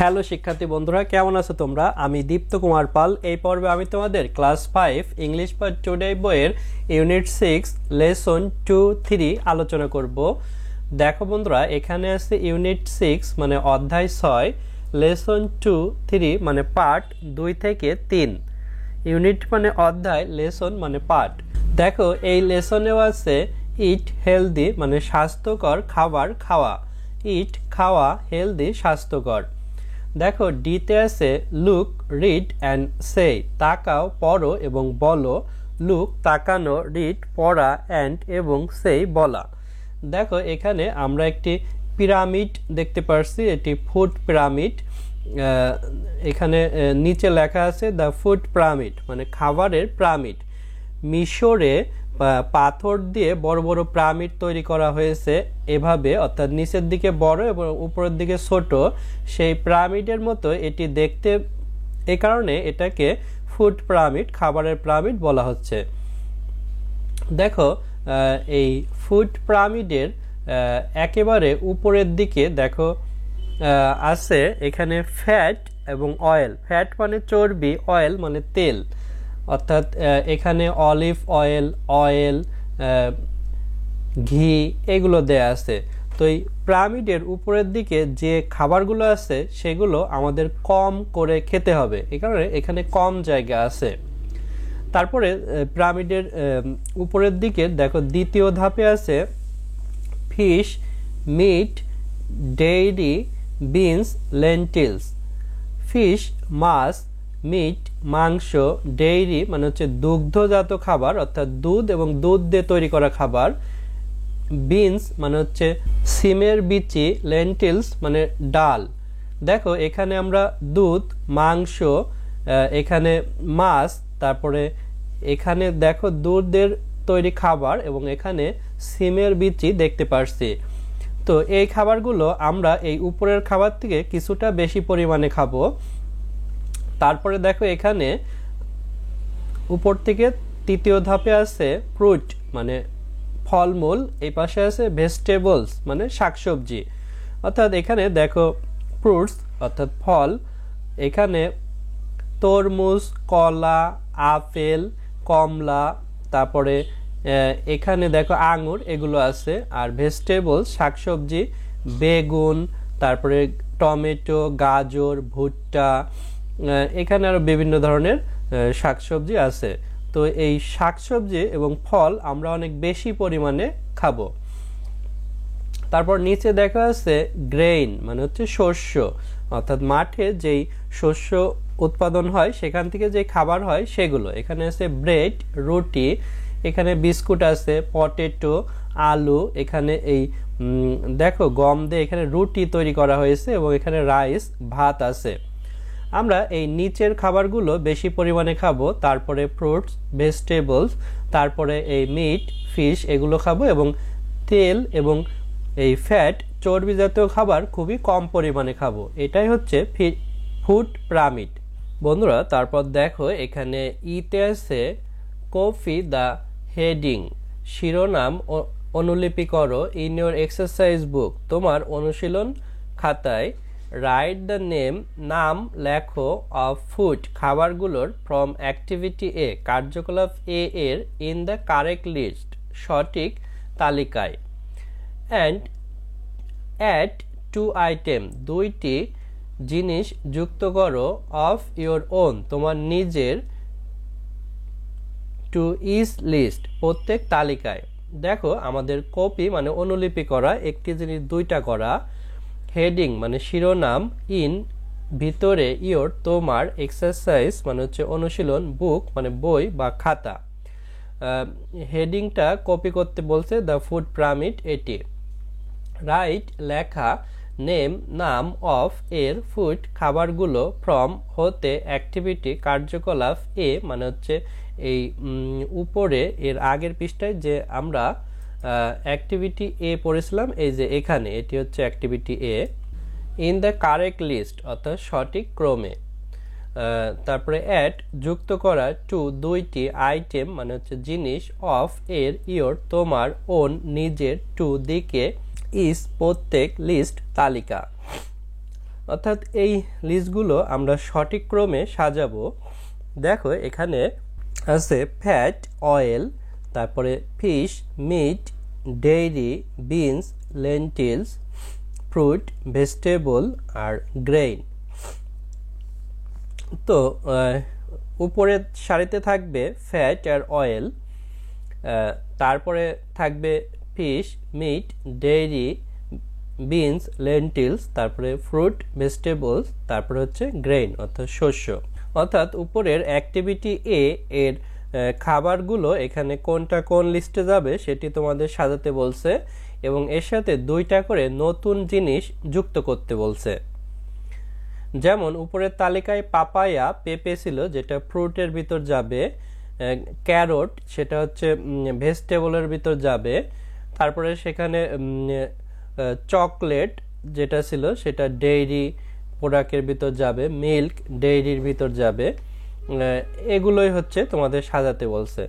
Hello শিক্ষার্থী বন্ধুরা, কেমন আছো তোমরা? আমি দীপ্ত কুমার পাল। এই পর্বে আমি তোমাদের ক্লাস 5 ইংলিশ ফর টুডে বইয়ের ইউনিট 6 লেসন 2-3 আলোচনা করব। দেখো বন্ধুরা, এখানে আছে ইউনিট 6 মানে অধ্যায় 6, লেসন 2-3 মানে পার্ট 2 থেকে 3। ইউনিট মানে অধ্যায়, লেসন মানে পার্ট। দেখো এই লেসনেও আছে ইট হেলদি মানে স্বাস্থ্যকর খাবার খাওয়া। ইট খাওয়া, হেলদি স্বাস্থ্যকর। দেখো ডিতে আছে লুক, রিড অ্যান্ড সে তাকাও, পড়ো এবং বলো। লুক তাকানো, রিড পড়া, অ্যান্ড এবং সে বলা। দেখো এখানে আমরা একটি পিরামিড দেখতে পাচ্ছি, এটি ফুড পিরামিড। এখানে নিচে লেখা আছে দ্য ফুড পিরামিড মানে খাবারের পিরামিড। মিশরে পাথর দিয়ে বড় বড় পিরামিড তৈরি করা হয়েছে এভাবে, অর্থাৎ নিচের দিকে বড় এবং উপরের দিকে ছোট। সেই পিরামিডের মতো এটি দেখতে, এ কারণে এটাকে ফুড পিরামিড, খাবারের পিরামিড বলা হচ্ছে। দেখো এই ফুড পিরামিডের একেবারে উপরের দিকে দেখো আছে এখানে ফ্যাট এবং অয়েল। ফ্যাট মানে চর্বি, অয়েল মানে তেল, অর্থাৎ এখানে অলিভ অয়েল, অয়েল, ঘি এগুলো দেয়া আছে। তো এই পিরামিডের উপরের দিকে যে খাবারগুলো আছে সেগুলো আমাদের কম করে খেতে হবে, এই কারণে এখানে কম জায়গা আছে। তারপরে পিরামিডের উপরের দিকে দেখো দ্বিতীয় ধাপে আছে fish, meat, dairy, beans, lentils. Fish মাছ, মিট মাংস, ডেইরি মানে হচ্ছে দুগ্ধজাত খাবার অর্থাৎ দুধ এবং দুধ দিয়ে তৈরি করা খাবার, বিনস মানে হচ্ছে সিমের বিচি, লেন্টিলস মানে ডাল। দেখো এখানে আমরা দুধ, মাংস, এখানে মাছ, তারপরে এখানে দেখো দুধের তৈরি খাবার এবং এখানে সিমের বিচি দেখতে পাচ্ছি। তো এই খাবারগুলো আমরা এই উপরের খাবার থেকে কিছুটা বেশি পরিমাণে খাবো। তারপরে দেখো এখানে উপর থেকে তৃতীয় ধাপে আছে ফ্রুট মানে ফলমূল, এই পাশে আছে ভেজিটেবলস মানে শাকসবজি। অর্থাৎ এখানে দেখো ফ্রুটস অর্থাৎ ফল, এখানে তরমুজ, কলা, আপেল, কমলা, তারপরে এখানে দেখো আঙুর, এগুলো আছে। আর ভেজিটেবলস শাকসবজি, বেগুন, তারপরে টমেটো, গাজর, ভুট্টা, এখানে আরো বিভিন্ন ধরনের শাকসবজি আছে। তো এই শাকসবজি এবং ফল আমরা অনেক বেশি পরিমাণে খাবো। তারপর নিচে দেখা আছে গ্রেইন মানে হচ্ছে শস্য, অর্থাৎ মাঠে যেই শস্য উৎপাদন হয় সেখান থেকে যে খাবার হয় সেগুলো। এখানে আছে ব্রেড, রুটি, এখানে বিস্কুট আছে, পটেটো, আলু, এখানে এই দেখো গম দিয়ে এখানে রুটি তৈরি করা হয়েছে এবং এখানে রাইস, ভাত আছে। আমরা এই নিচের খাবারগুলো বেশি পরিমাণে খাবো, তারপরে ফ্রুটস, ভেজিটেবলস, তারপরে এই মিট, ফিশ এগুলো খাবো এবং তেল এবং এই ফ্যাট চর্বি জাতীয় খাবার খুবই কম পরিমাণে খাবো। এটাই হচ্ছে ফুড পিরামিড বন্ধুরা। তারপর দেখো এখানে ইতে আছে কপি দ্য হেডিং, শিরোনাম অনুলিপি করো ইন ইউর এক্সারসাইজ বুক, তোমার অনুশীলন খাতায়। রাইট দ্য নেম, নাম লেখো, অফ ফুড খাবারগুলোর, ফ্রম অ্যাক্টিভিটি এ কার্যকলাপ এ এর, ইন দ্য কারেক্ট লিস্ট সঠিক তালিকায়। অ্যান্ড অ্যাড টু আইটেম দুইটি জিনিস যুক্ত করো, অফ ইয়োর ওন তোমার নিজের, টু ইজ লিস্ট প্রত্যেক তালিকায়। দেখো আমাদের কপি মানে অনুলিপি করা, একটি জিনিস দুইটা করা, হেডিং মানে শিরোনাম, ইন ভিতরে, ইয়োর তোমার, এক্সারসাইজ মানে হচ্ছে অনুশীলন, বুক মানে বই বা খাতা। হেডিংটা কপি করতে বলছে দ্য ফুড পিরামিড এটি। রাইট লেখা, নেম নাম, অফ এর, ফুড খাবারগুলো, ফ্রম হতে, অ্যাক্টিভিটি কার্যকলাপ এ মানে হচ্ছে এই উপরে এর আগের পৃষ্ঠায় যে আমরা অ্যাক্টিভিটি এ পড়েছিলাম, এই যে এখানে এটি হচ্ছে activity A, in the correct list অর্থাৎ সঠিক ক্রমে। তারপরে অ্যাড যুক্ত করা, টু দুইটি, আইটেম মানে হচ্ছে জিনিস, অফ এর, ইয়োর তোমার, ওন নিজের, টু দিকে, ইজ প্রত্যেক, লিস্ট তালিকা। অর্থাৎ এই লিস্টগুলো আমরা সঠিক ক্রমে সাজাবো। দেখো এখানে আছে ফ্যাট, অয়েল, তারপরে fish, meat, dairy, beans, lentils, fruit, vegetable আর গ্রেইন। তো উপরের সারিতে থাকবে ফ্যাট আর অয়েল, তারপরে থাকবে fish, meat, dairy, beans, lentils, তারপরে ফ্রুট, ভেজিটেবলস, তারপরে হচ্ছে গ্রেইন অর্থাৎ শস্য। অর্থাৎ উপরের অ্যাক্টিভিটি এ এর খাবারগুলো এখানে কোনটা কোন লিস্টে যাবে সেটি তোমাদের সাজাতে বলছে এবং এর সাথে 2টা করে নতুন জিনিস যুক্ত করতে বলছে। যেমন উপরের তালিকায় পাপায়া, পেঁপে ছিল যেটা ফ্রুটের ভিতর যাবে, ক্যারট সেটা হচ্ছে ভেজিটেবলের ভিতর যাবে, তারপরে সেখানে চকলেট যেটা ছিল সেটা ডেইরি প্রোডাক্টের ভিতর যাবে, মিল্ক ডেইরির ভিতর যাবে। এগুলোই হচ্ছে তোমাদের সাজাতে বলছে।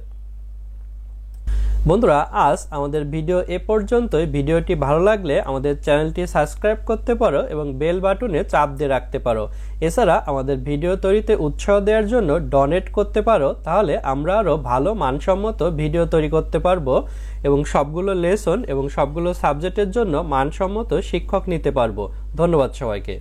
বন্ধুরা আজ আমাদের ভিডিও এ পর্যন্তই। ভিডিওটি ভালো লাগলে আমাদের চ্যানেলটি সাবস্ক্রাইব করতে পারো এবং বেল বাটনে চাপ দিয়ে রাখতে পারো। এছাড়া আমাদের ভিডিও তৈরিতে উৎসাহ দেওয়ার জন্য ডোনেট করতে পারো, তাহলে আমরা আরও ভালো মানসম্মত ভিডিও তৈরি করতে পারবো এবং সবগুলো লেসন এবং সবগুলো সাবজেক্টের জন্য মানসম্মত শিক্ষক নিতে পারবো। ধন্যবাদ সবাইকে।